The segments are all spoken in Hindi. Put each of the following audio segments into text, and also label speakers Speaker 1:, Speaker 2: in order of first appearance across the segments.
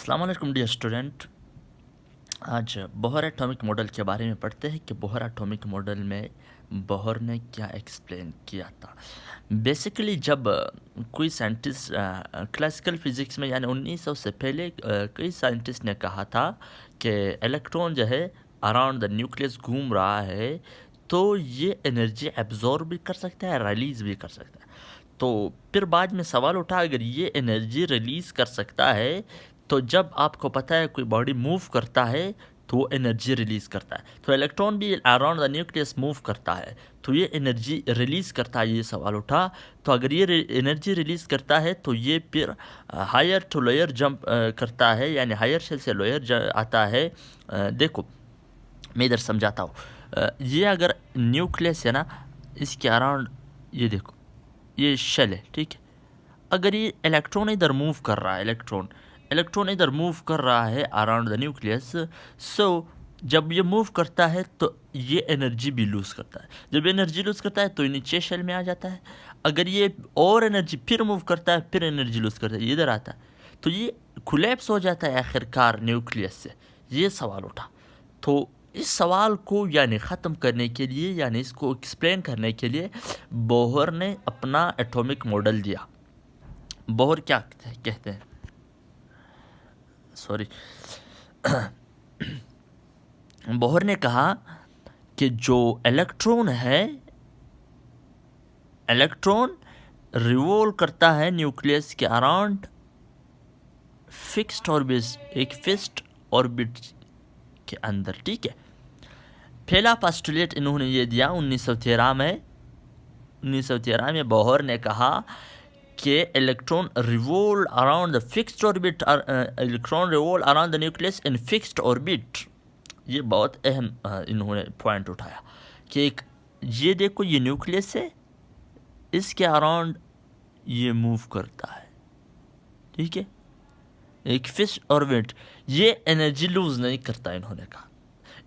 Speaker 1: अस्सलाम वालेकुम डियर स्टूडेंट। आज बोहर एटॉमिक मॉडल के बारे में पढ़ते हैं कि बोहर एटॉमिक मॉडल में बोहर ने क्या एक्सप्लेन किया था। बेसिकली जब कोई साइंटिस्ट क्लासिकल फिज़िक्स में यानी 1900 से पहले कई साइंटिस्ट ने कहा था कि इलेक्ट्रॉन जो है अराउंड द न्यूक्लियस घूम रहा है, तो ये एनर्जी एब्जॉर्ब भी कर सकता है, रिलीज़ भी कर सकता है। तो फिर बाद में सवाल उठा, अगर ये एनर्जी रिलीज़ कर सकता है तो जब आपको पता है कोई बॉडी मूव करता है तो वो एनर्जी रिलीज़ करता है, तो इलेक्ट्रॉन भी अराउंड द न्यूक्लियस मूव करता है तो ये एनर्जी रिलीज़ करता है। ये सवाल उठा, तो अगर ये एनर्जी रिलीज़ करता है तो ये फिर हायर टू लोअर जंप करता है, यानी हायर शेल से लोअर आता है। देखो मैं इधर समझाता हूँ। ये अगर न्यूक्लियस है ना, इसके अराउंड ये देखो ये शेल है, ठीक है। अगर ये इलेक्ट्रॉन इधर मूव कर रहा है, इलेक्ट्रॉन इधर मूव कर रहा है अराउंड द न्यूक्लियस, सो जब ये मूव करता है तो ये एनर्जी भी लूज़ करता है। जब एनर्जी लूज़ करता है तो ये नीचे शेल में आ जाता है। अगर ये और एनर्जी फिर मूव करता है, फिर एनर्जी लूज़ करता है, ये इधर आता है, तो ये कोलैप्स हो जाता है आखिरकार न्यूक्लियस से। ये सवाल उठा। तो इस सवाल को यानी ख़त्म करने के लिए, यानी इसको एक्सप्लेन करने के लिए बोहर ने अपना एटॉमिक मॉडल दिया। बोहर क्या कहते हैं, सॉरी बोहर ने कहा कि जो इलेक्ट्रॉन है, इलेक्ट्रॉन रिवॉल्व करता है न्यूक्लियस के अराउंड फिक्स्ड ऑर्बिट, एक फिक्स्ड ऑर्बिट के अंदर, ठीक है। पहला पोस्टुलेट इन्होंने ये दिया 1913 में बोहर ने कहा कि electron revolve around the fixed orbit, electron revolve around the nucleus in fixed orbit. ये बहुत अहम इन्होंने पॉइंट उठाया कि एक ये देखो ये न्यूक्लियस है, इसके अराउंड ये मूव करता है, ठीक है, एक फिक्स्ड ऑर्बिट। ये एनर्जी लूज नहीं करता, इन्होंने कहा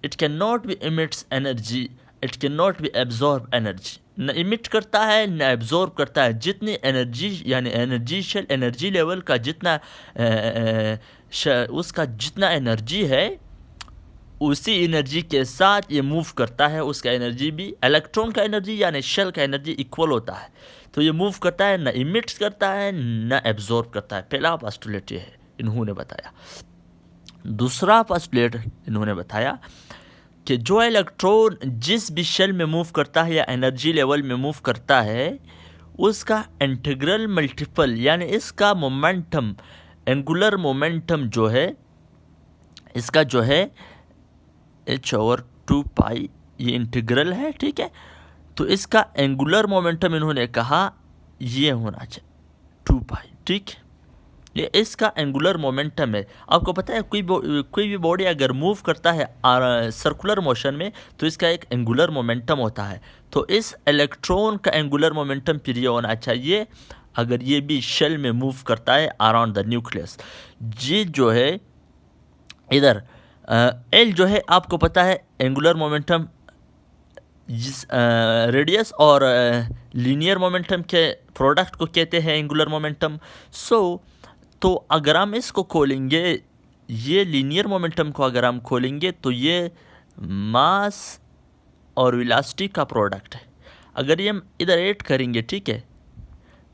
Speaker 1: it can not be emits energy, it can not be absorb energy. न इमिट करता है न एब्जॉर्ब करता है। जितनी एनर्जी यानी एनर्जी शेल, एनर्जी लेवल का जितना उसका जितना एनर्जी है, उसी एनर्जी के साथ ये मूव करता है। उसका एनर्जी भी इलेक्ट्रॉन का एनर्जी यानी शेल का एनर्जी इक्वल होता है। तो ये मूव करता है, न इमिट्स करता है न एब्जॉर्ब करता है। पहला पोस्टुलेट ये है इन्होंने बताया। दूसरा पोस्टुलेट इन्होंने बताया कि जो इलेक्ट्रॉन जिस भी शेल में मूव करता है या एनर्जी लेवल में मूव करता है, उसका इंटीग्रल मल्टीपल यानी इसका मोमेंटम, एंगुलर मोमेंटम जो है, इसका जो है h/2 ये इंटीग्रल है, ठीक है। तो इसका एंगुलर मोमेंटम इन्होंने कहा ये होना चाहिए 2 ठीक है। ये इसका एंगुलर मोमेंटम है। आपको पता है कोई भी बॉडी अगर मूव करता है सर्कुलर मोशन में तो इसका एक एंगुलर मोमेंटम होता है। तो इस इलेक्ट्रॉन का एंगुलर मोमेंटम फिर ये होना चाहिए अगर ये भी शेल में मूव करता है अराउंड द न्यूक्लियस। ये जो है इधर एल जो है, आपको पता है एंगुलर मोमेंटम जिस रेडियस और लीनियर मोमेंटम के प्रोडक्ट को कहते हैं एंगुलर मोमेंटम। तो अगर हम इसको खोलेंगे, ये लीनियर मोमेंटम को अगर हम खोलेंगे तो ये मास और वेलोसिटी का प्रोडक्ट है। अगर ये हम इधर ऐड करेंगे, ठीक है,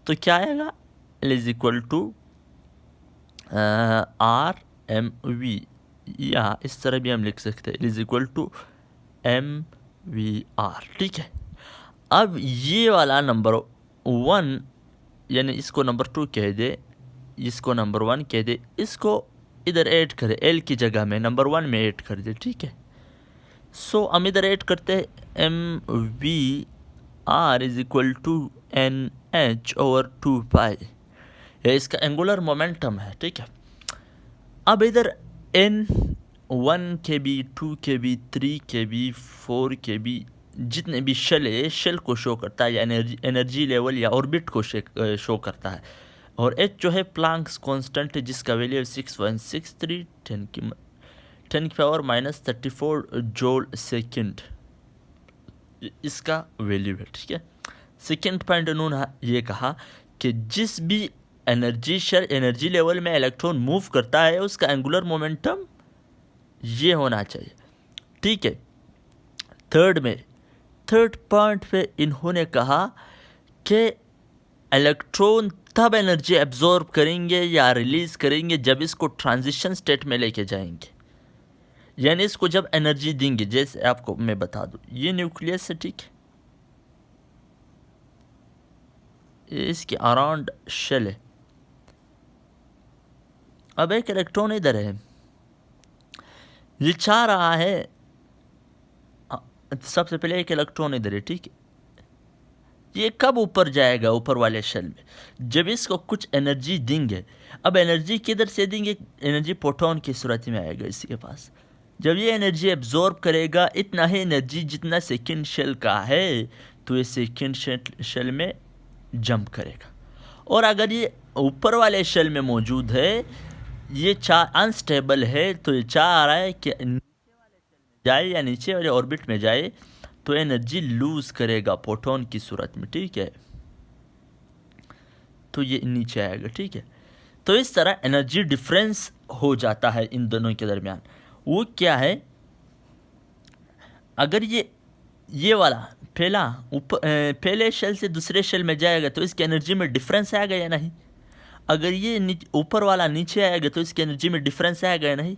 Speaker 1: तो क्या आएगा, L is equal to RmV, या इस तरह भी हम लिख सकते हैं L is equal to mvr, ठीक है। अब ये वाला नंबर 1 यानी इसको नंबर 2 कह दे, इसको नंबर 1 कह दे, इसको इधर ऐड करे, L की जगह में नंबर 1 में ऐड कर दे, ठीक है। सो हम इधर ऐड करते हैं mvr is equal to NH/2 ये इसका एंगुलर मोमेंटम है, ठीक है। अब इधर N 1 kb 2 kb 3 kb 4 kb जितने भी शेल है, शेल को शो करता है या एनर्जी लेवल या ऑर्बिट को शो करता है। और H जो है प्लांक्स कांस्टेंट है जिसका वैल्यू 6.63 10 की पावर -34 जूल सेकंड इसका वैल्यू है, ठीक है। सेकंड पॉइंट उन्होंने ये कहा कि जिस भी एनर्जी लेवल में इलेक्ट्रॉन मूव करता है उसका एंगुलर मोमेंटम ये होना चाहिए, ठीक है। थर्ड पॉइंट पे इन्होंने कहा कि इलेक्ट्रॉन तब एनर्जी एब्जॉर्ब करेंगे या रिलीज करेंगे जब इसको ट्रांजिशन स्टेट में लेके जाएंगे, यानी इसको जब एनर्जी देंगे। जैसे आपको मैं बता दूं, ये न्यूक्लियस है, ठीक है, ये इसके अराउंड शेल है। अब एक इलेक्ट्रॉन इधर है, ये चाह रहा है, सबसे पहले एक इलेक्ट्रॉन इधर है, ठीक है, ये कब ऊपर जाएगा ऊपर वाले शेल में, जब इसको कुछ एनर्जी देंगे। अब एनर्जी किधर से देंगे, एनर्जी प्रोटॉन की सूरत में आएगा इसके पास। जब ये एनर्जी एब्जॉर्ब करेगा इतना ही एनर्जी जितना सेकंड शेल का है, तो ये सेकंड शेल में जंप करेगा। और अगर ये ऊपर वाले शेल में मौजूद है, ये अनस्टेबल है, तो ये चाह रहा है कि नीचे वाले शेल में जाए या नीचे वाले ऑर्बिट में जाए, तो एनर्जी लूज करेगा प्रोटॉन की सूरत में, ठीक है, तो ये नीचे आएगा, ठीक है। तो इस तरह एनर्जी डिफरेंस हो जाता है इन दोनों के दरमियान। वो क्या है, अगर ये वाला पहले शेल से दूसरे शेल में जाएगा तो इसकी एनर्जी में डिफरेंस आएगा या नहीं। अगर ये ऊपर वाला नीचे आएगा तो इसकी एनर्जी में डिफरेंस आएगा या नहीं।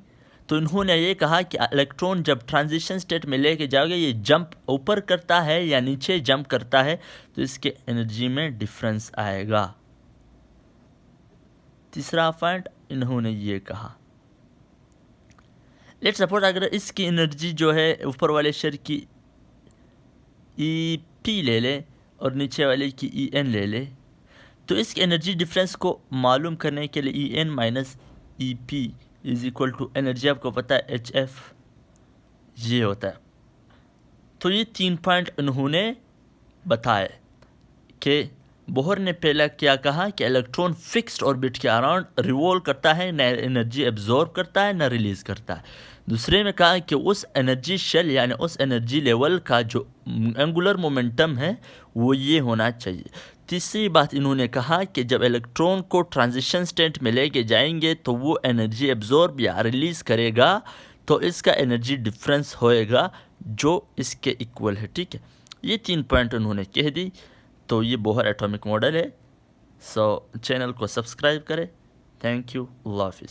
Speaker 1: तो इन्होंने ये कहा कि इलेक्ट्रॉन जब ट्रांजिशन स्टेट में लेके जाओगे, ये जंप ऊपर करता है या नीचे जंप करता है, तो इसके एनर्जी में डिफरेंस आएगा। तीसरा पॉइंट इन्होंने ये कहा, लेट्स सपोज अगर इसकी एनर्जी जो है ऊपर वाले शेल की EP ले ले और नीचे वाले की EN ले ले, तो इसकी एनर्जी डिफरेंस को मालूम करने के लिए EN minus EP is equal to energy, आपको पता है HF ये होता है। तो ये 3 पॉइंट उन्होंने बताए कि बोहर ने पहला क्या कहा कि इलेक्ट्रॉन फिक्स्ड ऑर्बिट के अराउंड रिवॉल्व करता है, न एनर्जी एब्जॉर्ब करता है न रिलीज करता है। दूसरे में कहा कि उस एनर्जी शेल यानी उस एनर्जी लेवल का जो एंगुलर मोमेंटम है वो ये होना चाहिए। तीसरी बात इन्होंने कहा कि जब इलेक्ट्रॉन को ट्रांजिशन स्टेट में लेके जाएंगे तो वो एनर्जी एब्जॉर्ब या रिलीज करेगा, तो इसका एनर्जी डिफरेंस होएगा जो इसके इक्वल है, ठीक है। ये 3 पॉइंट उन्होंने कह दी। तो ये बोहर एटॉमिक मॉडल है। सो चैनल को सब्सक्राइब करें। थैंक यू, अल्लाह हाफिज़।